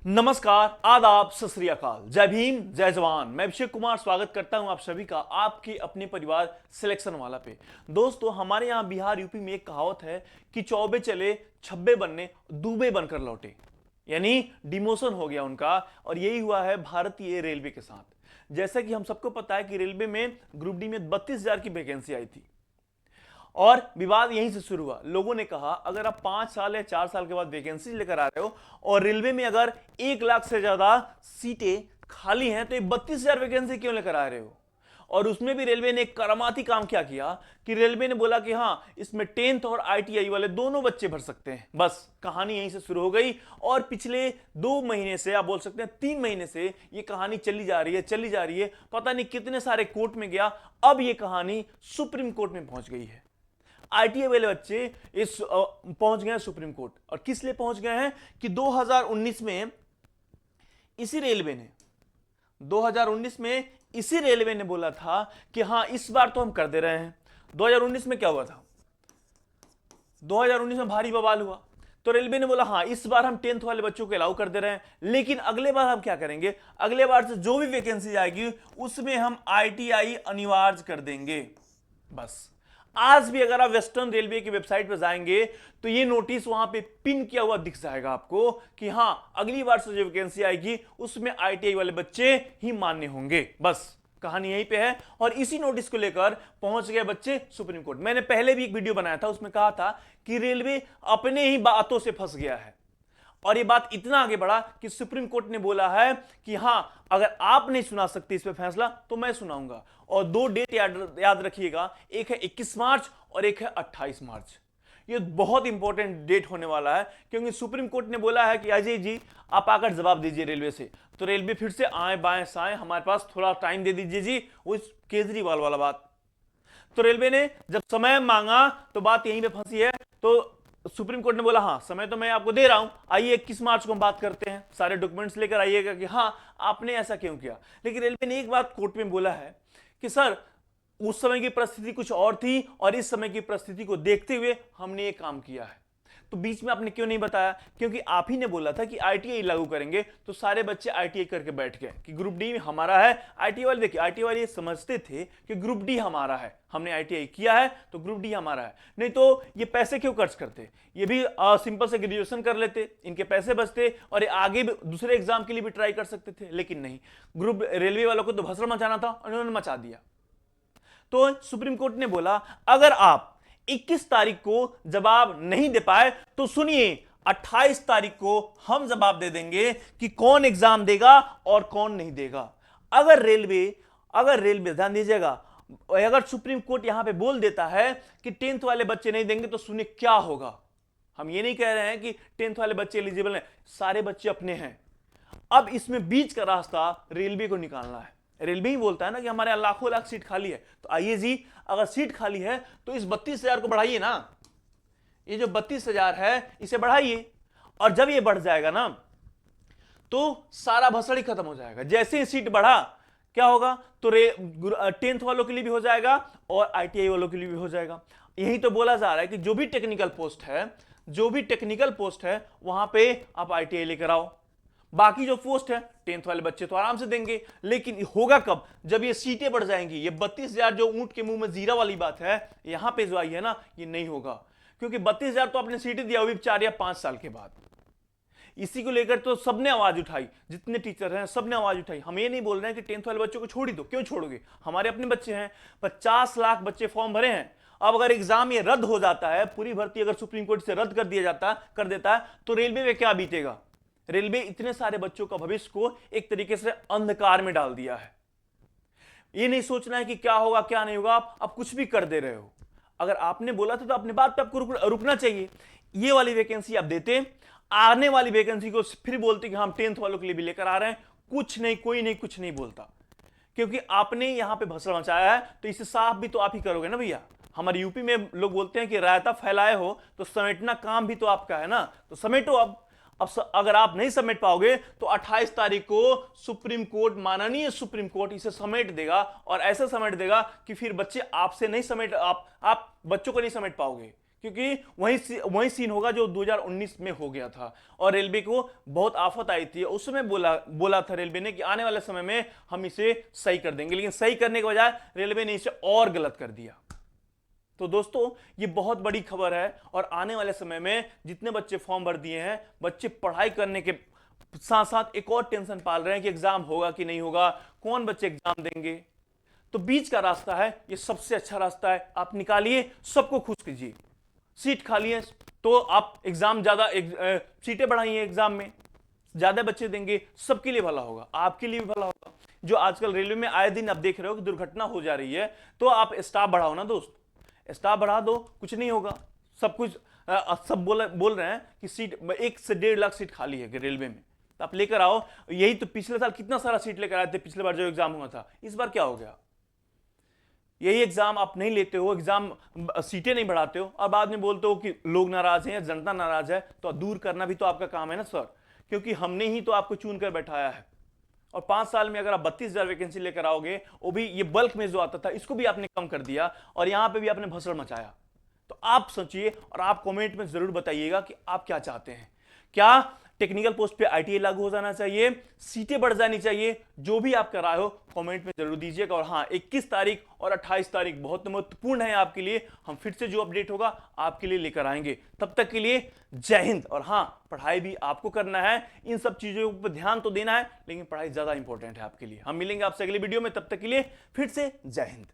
नमस्कार, आदाब, सत श्री अकाल, जय भीम, जय जवान। मैं अभिषेक कुमार स्वागत करता हूं आप सभी का आपके अपने परिवार सिलेक्शन वाला पे। दोस्तों, हमारे यहां बिहार यूपी में एक कहावत है कि चौबे चले छब्बे बनने दूबे बनकर लौटे, यानी डिमोशन हो गया उनका। और यही हुआ है भारतीय रेलवे के साथ। जैसा कि हम सबको पता है कि रेलवे में ग्रुप डी में 32,000 की वैकेंसी आई थी और विवाद यहीं से शुरू हुआ। लोगों ने कहा अगर आप 5 साल या 4 साल के बाद वैकेंसी लेकर आ रहे हो और रेलवे में अगर 1 लाख से ज्यादा सीटें खाली हैं तो ये 32,000 वैकेंसी क्यों लेकर आ रहे हो। और उसमें भी रेलवे ने एक करामाती काम क्या किया कि रेलवे ने बोला कि हाँ, इसमें 10th और ITI वाले दोनों बच्चे भर सकते हैं। बस कहानी यहीं से शुरू हो गई और पिछले 2 महीने से, आप बोल सकते हैं 3 महीने से ये कहानी चली जा रही है। पता नहीं कितने सारे कोर्ट में गया, अब ये कहानी सुप्रीम कोर्ट में पहुंच गई है। ITI वाले बच्चे इस पहुंच गए हैं सुप्रीम कोर्ट। और किस लिए पहुंच गए हैं कि 2019 में इसी रेलवे ने बोला था कि हां, इस बार तो हम कर दे रहे हैं। 2019 में क्या हुआ था? 2019 में भारी बवाल हुआ तो रेलवे ने बोला हां, इस बार हम 10th वाले बच्चों को अलाउ कर दे रहे हैं, लेकिन अगले बार हम क्या करेंगे, अगले बार से जो भी वैकेंसी आएगी उसमें हम ITI अनिवार्य कर देंगे। बस आज भी अगर आप वेस्टर्न रेलवे की वेबसाइट पर जाएंगे तो ये नोटिस वहां पे पिन किया हुआ दिख जाएगा आपको कि हां, अगली बार से जो वैकेंसी आएगी उसमें ITI वाले बच्चे ही मान्य होंगे। बस कहानी यहीं पे है और इसी नोटिस को लेकर पहुंच गए बच्चे सुप्रीम कोर्ट। मैंने पहले भी एक वीडियो बनाया था, उसमें कहा था कि रेलवे अपने ही बातों से फंस गया है और ये बात इतना आगे बढ़ा कि सुप्रीम कोर्ट ने बोला है कि हां, अगर आप नहीं सुना सकते इस पे फैसला तो मैं सुनाऊंगा। और 2 डेट याद रखिएगा, एक है 21 मार्च और एक है 28 मार्च। ये बहुत इंपॉर्टेंट डेट होने वाला है क्योंकि सुप्रीम कोर्ट ने बोला है कि अजय जी आप आकर जवाब दीजिए रेलवे से। तो रेलवे फिर से आए बाएं साएं, हमारे पास थोड़ा टाइम दे दीजिए जी, वो केजरीवाल वाला बात। तो रेलवे ने जब समय मांगा तो बात यहीं पे फंसी है। तो सुप्रीम कोर्ट ने बोला हां, समय तो मैं आपको दे रहा हूं, आइए 21 मार्च को हम बात करते हैं, सारे डॉक्यूमेंट्स लेकर आइएगा कि हां, आपने ऐसा क्यों किया। लेकिन रेलवे ने एक बात कोर्ट में बोला है कि सर, उस समय की परिस्थिति कुछ और थी और इस समय की परिस्थिति को देखते हुए हमने ये काम किया है। तो बीच में आपने क्यों नहीं बताया? क्योंकि आप ही ने बोला था कि ITI लागू करेंगे, तो सारे बच्चे ITI करके बैठ गए कि ग्रुप डी हमारा है। ITI वाले, देखिए ITI वाले ये समझते थे कि ग्रुप डी हमारा है, हमने ITI किया है तो ग्रुप डी हमारा है, नहीं तो ये पैसे क्यों खर्च करते, ये भी सिंपल से ग्रेजुएशन कर लेते, इनके पैसे बचते और ये आगे भी दूसरे एग्जाम के लिए भी ट्राई कर सकते थे। लेकिन नहीं, ग्रुप रेलवे वालों को तो भसड़ मचाना था, उन्होंने मचा दिया। तो सुप्रीम कोर्ट ने बोला अगर आप 21 तारीख को जवाब नहीं दे पाए तो सुनिए, 28 तारीख को हम जवाब दे देंगे कि कौन एग्जाम देगा और कौन नहीं देगा। अगर रेलवे ध्यान दीजिएगा, अगर सुप्रीम कोर्ट यहां पे बोल देता है कि 10th वाले बच्चे नहीं देंगे तो सुनिए क्या होगा। हम ये नहीं कह रहे हैं कि 10th वाले बच्चे एलिजिबल हैं, सारे बच्चे अपने हैं। अब इसमें बीच का रास्ता रेलवे को निकालना है। रेलवे ही बोलता है ना कि हमारे यहां लाखों लाख सीट खाली है, तो आइए जी, अगर सीट खाली है तो इस 32,000 को बढ़ाइए ना, ये जो 32,000 है इसे बढ़ाइए। और जब ये बढ़ जाएगा ना तो सारा भसड़ ही खत्म हो जाएगा। जैसे ही सीट बढ़ा क्या होगा, तो 10th वालों के लिए भी हो जाएगा और ITI वालों के लिए भी हो जाएगा। यही तो बोला जा रहा है कि जो भी टेक्निकल पोस्ट है वहां पे आप ITI लेकर आओ। बाकी जो पोस्ट है 10th वाले बच्चे तो आराम से देंगे। लेकिन होगा कब, जब ये सीटें बढ़ जाएंगी। ये 32,000 जो ऊंट के मुंह में जीरा वाली बात है यहां पे जो आई है ना, ये नहीं होगा, क्योंकि 32,000 तो आपने सीटें दिया, वो भी 4 या 5 साल के बाद। इसी को लेकर तो सबने आवाज उठाई, जितने टीचर हैं सबने आवाज उठाई। हम ये नहीं बोल रहे हैं कि 10th वाले बच्चों को छोड़ ही दो, क्यों छोड़ोगे, हमारे अपने बच्चे हैं। 50 लाख बच्चे फॉर्म भरे हैं। अब अगर एग्जाम ये रद्द हो जाता है, पूरी भर्ती अगर सुप्रीम कोर्ट से रद्द कर देता है तो रेलवे में क्या बीतेगा। रेलवे इतने सारे बच्चों का भविष्य को एक तरीके से अंधकार में डाल दिया है। ये नहीं सोचना है कि क्या होगा क्या नहीं होगा, आप कुछ भी कर दे रहे हो। अगर आपने बोला था तो अपने बात पे आपको रुकना चाहिए। ये वाली वैकेंसी आप देते, आने वाली वैकेंसी को फिर बोलते कि हम 10th वालों के लिए भी लेकर आ रहे हैं। कुछ नहीं, कोई नहीं, कुछ नहीं बोलता, क्योंकि आपने यहां पे भसड़ मचाया है तो इसे साफ भी तो आप ही करोगे ना भैया। हमारे यूपी में लोग बोलते हैं कि रायता फैलाए हो तो समेटना काम भी तो आपका है ना, तो समेटो। अब अगर आप नहीं समेट पाओगे तो 28 तारीख को सुप्रीम कोर्ट, माननीय सुप्रीम कोर्ट इसे समेट देगा और ऐसे समेट देगा कि फिर बच्चे आपसे नहीं समेट, आप बच्चों को नहीं समेट पाओगे, क्योंकि वही सीन होगा जो 2019 में हो गया था और रेलवे को बहुत आफत आई थी। उस समय बोला था रेलवे ने कि आने वाले समय में हम इसे सही कर देंगे, लेकिन सही करने के बजाय रेलवे ने इसे और गलत कर दिया। तो दोस्तों ये बहुत बड़ी खबर है और आने वाले समय में जितने बच्चे फॉर्म भर दिए हैं, बच्चे पढ़ाई करने के साथ साथ एक और टेंशन पाल रहे हैं कि एग्जाम होगा कि नहीं होगा, कौन बच्चे एग्जाम देंगे। तो बीच का रास्ता है, ये सबसे अच्छा रास्ता है, आप निकालिए, सबको खुश कीजिए। सीट खाली है तो आप एग्जाम ज्यादा सीटें बढ़ाइए, एग्जाम में ज्यादा बच्चे देंगे, सबके लिए भला होगा, आपके लिए भी भला होगा। जो आजकल रेलवे में आए दिन आप देख रहे हो कि दुर्घटना हो जा रही है, तो आप स्टाफ बढ़ाओ ना दोस्त, स्टाफ बढ़ा दो, कुछ नहीं होगा। सब कुछ सब बोल रहे हैं कि सीट 1 से 1.5 लाख सीट खाली है रेलवे में, तो आप लेकर आओ। यही तो पिछले साल कितना सारा सीट लेकर आए थे, पिछले बार जो एग्जाम हुआ था, इस बार क्या हो गया? यही एग्जाम आप नहीं लेते हो, एग्जाम सीटें नहीं बढ़ाते हो और बाद में बोलते हो कि लोग नाराज हैं या जनता नाराज है। तो दूर करना भी तो आपका काम है ना सर, क्योंकि हमने ही तो आपको चुन कर बैठाया है। और 5 साल में अगर आप 32,000 वैकेंसी लेकर आओगे, वो भी ये बल्क में जो आता था, इसको भी आपने कम कर दिया और यहां पे भी आपने भसड़ मचाया। तो आप सोचिए और आप कमेंट में जरूर बताइएगा कि आप क्या चाहते हैं। क्या टेक्निकल पोस्ट पे आईटीआई लागू हो जाना चाहिए, सीटें बढ़ जानी चाहिए? जो भी आप कर रहे हो कमेंट में जरूर दीजिएगा। और हाँ, 21 तारीख और 28 तारीख बहुत महत्वपूर्ण है आपके लिए। हम फिर से जो अपडेट होगा आपके लिए लेकर आएंगे। तब तक के लिए जय हिंद। और हाँ, पढ़ाई भी आपको करना है, इन सब चीजों पर ध्यान तो देना है, लेकिन पढ़ाई ज्यादा इंपॉर्टेंट है आपके लिए। हम मिलेंगे आपसे अगली वीडियो में, तब तक के लिए फिर से जय हिंद।